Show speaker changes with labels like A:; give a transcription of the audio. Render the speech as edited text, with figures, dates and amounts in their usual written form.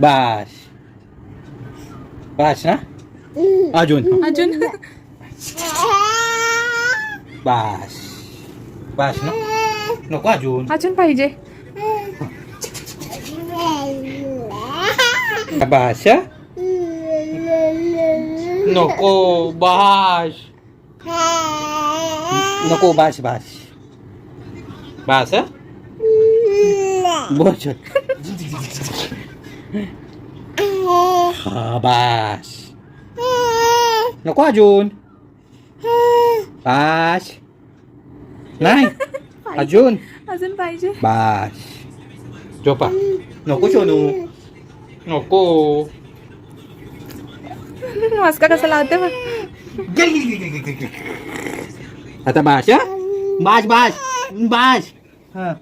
A: बास बास ना अजून
B: अजून
A: बास बास ना नको अजून
B: अजून पाहिजे.
A: बास हं? नको बास नको बास बास बास हं? बोल हा बास नको अजून बास नाही अजून
B: अजून पाहिजे.
A: बास झोपा नको सोनू नको
B: मस्का कसा लावते बघ.
A: आता बास हं? बास बास बास हा